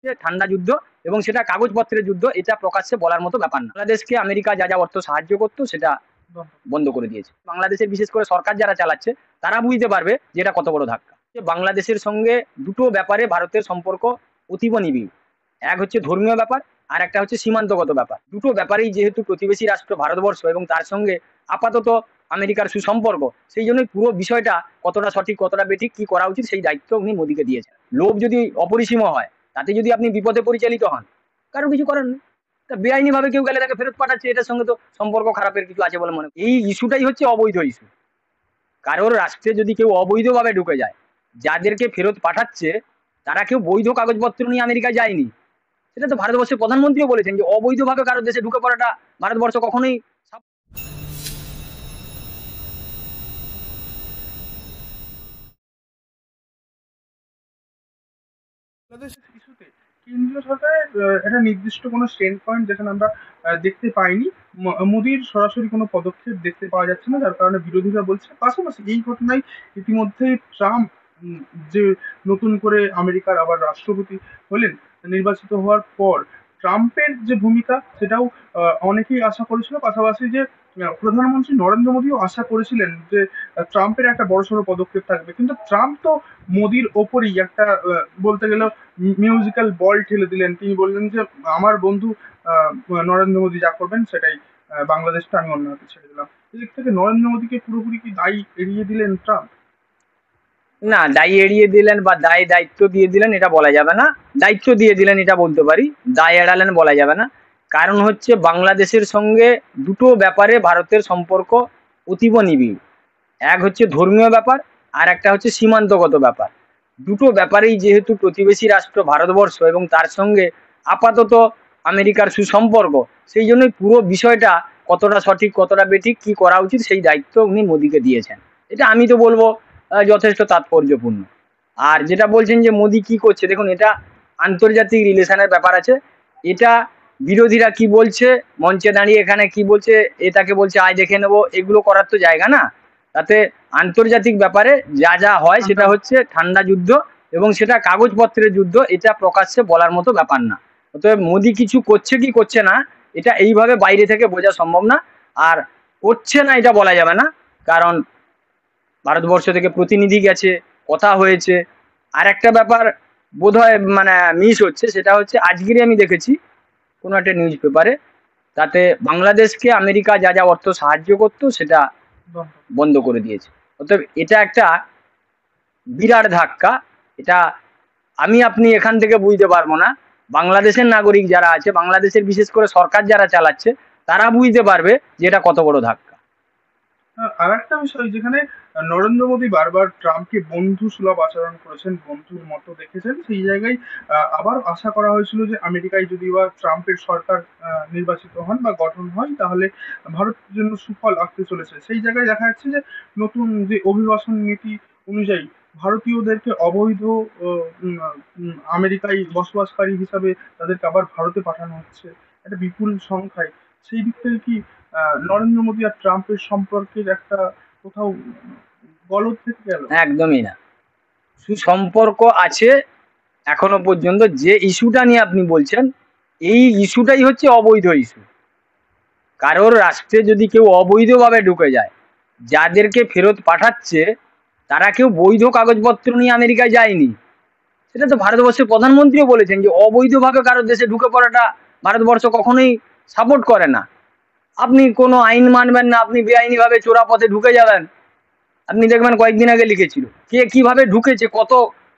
যে ঠান্ডা যুদ্ধ এবং সেটা কাগজপত্রের যুদ্ধ, এটা প্রকাশ্যে বলার মতো ব্যাপার না। বাংলাদেশকে আমেরিকা যা অর্থ সাহায্য করতো সেটা বন্ধ করে দিয়েছে। বাংলাদেশের বিশেষ করে সরকার যারা চালাচ্ছে তারা বুঝতে পারবে যে এটা কত বড় ধাক্কা। যে বাংলাদেশের সঙ্গে দুটো ব্যাপারে ভারতের সম্পর্ক অতীব নিবিড়। এক হচ্ছে ধর্মীয় ব্যাপার, আর একটা হচ্ছে সীমান্তগত ব্যাপার। দুটো ব্যাপারেই যেহেতু প্রতিবেশী রাষ্ট্র ভারতবর্ষ এবং তার সঙ্গে আপাতত আমেরিকার সুসম্পর্ক, সেই জন্যই পুরো বিষয়টা কতটা সঠিক কতটা বেঠিক কি করা উচিত সেই দায়িত্ব উনি মোদীকে দিয়েছেন। লোভ যদি অপরিসীম হয়, তাতে যদি আপনি বিপদে পরিচালিত হন, কারো কিছু করার নেই। তা বেআইনি ভাবে কেউ গেলে তাকে ফেরত পাঠাচ্ছে, এটার সঙ্গে তো সম্পর্ক খারাপের কিছু আছে বলে মনে করি। এই ইস্যুটাই হচ্ছে অবৈধ ইস্যু। কারোর রাষ্ট্রে যদি কেউ অবৈধভাবে ঢুকে যায়, যাদেরকে ফেরত পাঠাচ্ছে তারা কেউ বৈধ কাগজপত্র নিয়ে আমেরিকা যায়নি। সেটা তো ভারতবর্ষের প্রধানমন্ত্রীও বলেছেন যে অবৈধভাবে কারোর দেশে ঢুকে পড়াটা ভারতবর্ষ কখনোই বাংলাদেশ ইস্যুতে কেন্দ্রীয় সরকারের একটা নির্দিষ্ট কোনো স্ট্যান্ড পয়েন্ট যেখানে আমরা দেখতে পাইনি। মোদির সরাসরি কোনো পদক্ষেপ দেখতে পাওয়া যাচ্ছে না, যার কারণে বিরোধীরা বলছে। পাশাপাশি এই ঘটনায় ইতিমধ্যেই ট্রাম্প যে নতুন করে আমেরিকার আবার রাষ্ট্রপতি হলেন, নির্বাচিত হওয়ার পর ট্রাম্পের যে ভূমিকা সেটাও অনেকেই আশা করেছিল। পাশাপাশি যে প্রধানমন্ত্রী নরেন্দ্র মোদীও আশা করেছিলেন যে ট্রাম্পের একটা বড়সড় পদক্ষেপ থাকবে, কিন্তু ট্রাম্প তো মোদির ওপরই একটা বলতে গেলে মিউজিক্যাল বল ঠেলে দিলেন। তিনি বললেন যে আমার বন্ধু আহ, নরেন্দ্র মোদী যা করবেন সেটাই, বাংলাদেশটা আমি অন্য হাতে ছেড়ে দিলাম। এদিক থেকে নরেন্দ্র মোদীকে পুরোপুরি কি দায়ী এড়িয়ে দিলেন ট্রাম্প? না, দায় এড়িয়ে দিলেন বা দায় দায়িত্ব দিয়ে দিলেন এটা বলা যাবে না। দায়িত্ব দিয়ে দিলেন এটা বলতে পারি, দায় এড়ালেন বলা যাবে না। কারণ হচ্ছে বাংলাদেশের সঙ্গে দুটো ব্যাপারে ভারতের সম্পর্ক অতীব নিবিড়। এক হচ্ছে ধর্মীয় ব্যাপার, আর একটা হচ্ছে সীমান্তগত ব্যাপার। দুটো ব্যাপারেই যেহেতু প্রতিবেশী রাষ্ট্র ভারতবর্ষ এবং তার সঙ্গে আপাতত আমেরিকার সুসম্পর্ক, সেই জন্যই পুরো বিষয়টা কতটা সঠিক কতটা বেঠিক কি করা উচিত সেই দায়িত্ব উনি মোদীকে দিয়েছেন। এটা আমি তো বলবো যথেষ্ট তাৎপর্যপূর্ণ। আর যেটা বলছেন যে মোদী কি করছে, দেখুন এটা আন্তর্জাতিক রিলেশনের ব্যাপার আছে। এটা বিরোধীরা কি বলছে, মঞ্চে দাঁড়িয়ে এখানে কি বলছে, এটাকে বলছে আয় দেখে নেবো, এগুলো করার তো জায়গা না। তাতে আন্তর্জাতিক ব্যাপারে যা যা হয় সেটা হচ্ছে ঠান্ডা যুদ্ধ এবং সেটা কাগজপত্রের যুদ্ধ, এটা প্রকাশ্যে বলার মতো ব্যাপার না। অতএব মোদী কিছু করছে কি করছে না, এটা এইভাবে বাইরে থেকে বোঝা সম্ভব না। আর করছে না এটা বলা যাবে না, কারণ ভারতবর্ষ থেকে প্রতিনিধি গেছে, কথা হয়েছে। আর একটা ব্যাপার বোধহয় মানে মিস হচ্ছে, সেটা হচ্ছে আজকেরই আমি দেখেছি কোনো একটা নিউজ পেপারে, তাতে বাংলাদেশকে আমেরিকা যা অর্থ সাহায্য করতো সেটা বন্ধ করে দিয়েছে। অতএব এটা একটা বিরাট ধাক্কা। এটা আমি আপনি এখান থেকে বুঝতে পারবো না, বাংলাদেশের নাগরিক যারা আছে, বাংলাদেশের বিশেষ করে সরকার যারা চালাচ্ছে তারা বুঝতে পারবে যে এটা কত বড় ধাক্কা। আর একটা বিষয় যেখানে নরেন্দ্র মোদী বারবার ট্রাম্পকে বন্ধু সুলভ আচরণ করেছেন, বন্ধুর মতো দেখেছেন, সেই জায়গায় আবার আশা করা হয়েছিল যে আমেরিকায় যদি বা ট্রাম্পের সরকার নির্বাচিত হন বা গঠন হয়, তাহলে ভারতের জন্য সুফল আসতে চলেছে। সেই জায়গায় দেখা যাচ্ছে যে নতুন যে অভিবাসন নীতি অনুযায়ী ভারতীয়দেরকে অবৈধ আমেরিকায় বসবাসকারী হিসাবে তাদেরকে আবার ভারতে পাঠানো হচ্ছে একটা বিপুল সংখ্যায়। সেই দিক থেকে কি নরেন্দ্র মোদী আর ট্রাম্পের সম্পর্কের একটা কোথাও গলদ থেকে গেল? একদমই না, সুসম্পর্ক আছে এখনো পর্যন্ত। যে ইস্যুটা নিয়ে আপনি বলছেন, এই ইস্যুটাই হচ্ছে অবৈধ ইস্যু। কারোর রাষ্ট্রে যদি কেউ অবৈধভাবে ঢুকে যায়, যাদেরকে ফেরত পাঠাচ্ছে তারা কেউ বৈধ কাগজপত্র নিয়ে আমেরিকায় যায়নি। সেটা তো ভারতবর্ষের প্রধানমন্ত্রীও বলেছেন যে অবৈধভাবে কারোর দেশে ঢুকে পড়াটা ভারতবর্ষ কখনোই সাপোর্ট করে না। আপনি কোনো আইন মানবেন না, আপনি বেআইনি ভাবে চোরা পথে ঢুকে যাবেন। আপনি দেখবেন কয়েকদিন আগে লিখেছিল কে কিভাবে ঢুকেছে, কত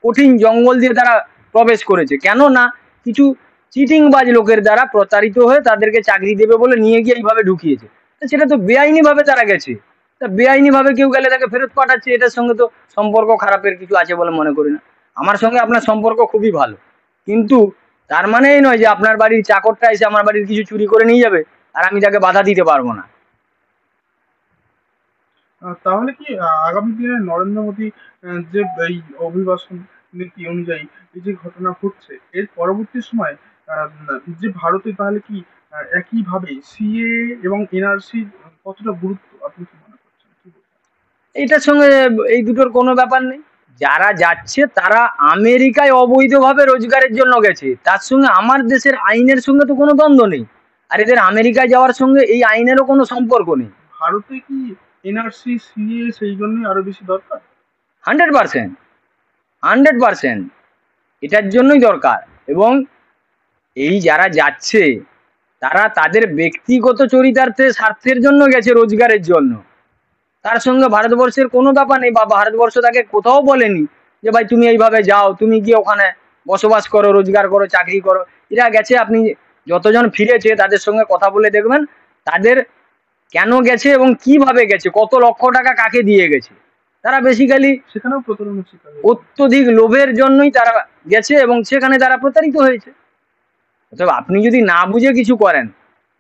কঠিন জঙ্গল দিয়ে তারা প্রবেশ করেছে। কেন না, কিছু চিটিংবাজ লোকের দ্বারা প্রতারিত হয়ে তাদেরকে চাকরি দেবে বলে নিয়ে গিয়ে এইভাবে ঢুকিয়েছে। সেটা তো বেআইনি ভাবে তারা গেছে। তা বেআইনি ভাবে কেউ গেলে তাকে ফেরত পাঠাচ্ছে, এটার সঙ্গে তো সম্পর্ক খারাপের কিছু আছে বলে মনে করি না। আমার সঙ্গে আপনার সম্পর্ক খুবই ভালো, কিন্তু তার মানে এই নয় যে আপনার বাড়ির চাকরটা এসে আমার বাড়ির কিছু চুরি করে নিয়ে যাবে আর আমি তাকে বাধা দিতে পারবো না। তাহলে কি আগামী দিনে নরেন্দ্র মোদী যে এই অভিবাসন নীতি অনুযায়ী এই যে ঘটনা ঘটছে, এর পরবর্তী সময় আহ, যে ভারতে তাহলে কি একইভাবে সিএ এবং এনআরসি কতটা গুরুত্ব আপনি কি মনে করছেন, কি বলছেন? এইটার সঙ্গে এই দুটোর কোনো ব্যাপার নেই। যারা যাচ্ছে তারা আমেরিকায় অবৈধভাবে রোজগারের জন্য গেছে, তার সঙ্গে আমার দেশের আইনের সঙ্গে তো কোনো দ্বন্দ্ব নেই। আর এদের আমেরিকায় যাওয়ার সঙ্গে এই আইনেরও কোনো সম্পর্ক নেই। ভারতে কি এনআরসি সিএ সেই জন্যই আরো বেশি দরকার? 100%, 100% এটার জন্যই দরকার। এবং এই যারা যাচ্ছে তারা তাদের ব্যক্তিগত চরিতার্থে স্বার্থের জন্য গেছে, রোজগারের জন্য। তার সঙ্গে ভারতবর্ষের কোনো ব্যাপার নেই, বা ভারতবর্ষ তাকে কোথাও বলেনি যে ভাই তুমি এইভাবে যাও, তুমি গিয়ে ওখানে বসবাস করো, রোজগার করো, চাকরি করো। এরা গেছে, আপনি যতজন ফিরেছে তাদের সঙ্গে কথা বলে দেখবেন তাদের কেন গেছে এবং কিভাবে গেছে, কত লক্ষ টাকা কাকে দিয়ে গেছে। তারা বেসিক্যালি সেখানেও প্রতারণার শিকার হয়েছে। অত্যধিক লোভের জন্যই তারা গেছে এবং সেখানে তারা প্রতারিত হয়েছে। তবে আপনি যদি না বুঝে কিছু করেন,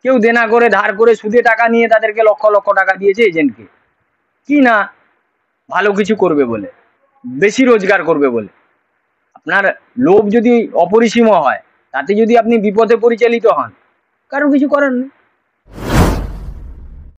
কেউ দেনা করে ধার করে সুদে টাকা নিয়ে তাদেরকে লক্ষ লক্ষ টাকা দিয়েছে এজেন্টকে, কি না ভালো কিছু করবে বলে, বেশি রোজগার করবে বলে। আপনার লোভ যদি অপরিসীম হয়, তাতে যদি আপনি বিপদে পরিচালিত হন, কারো কিছু করার নেই।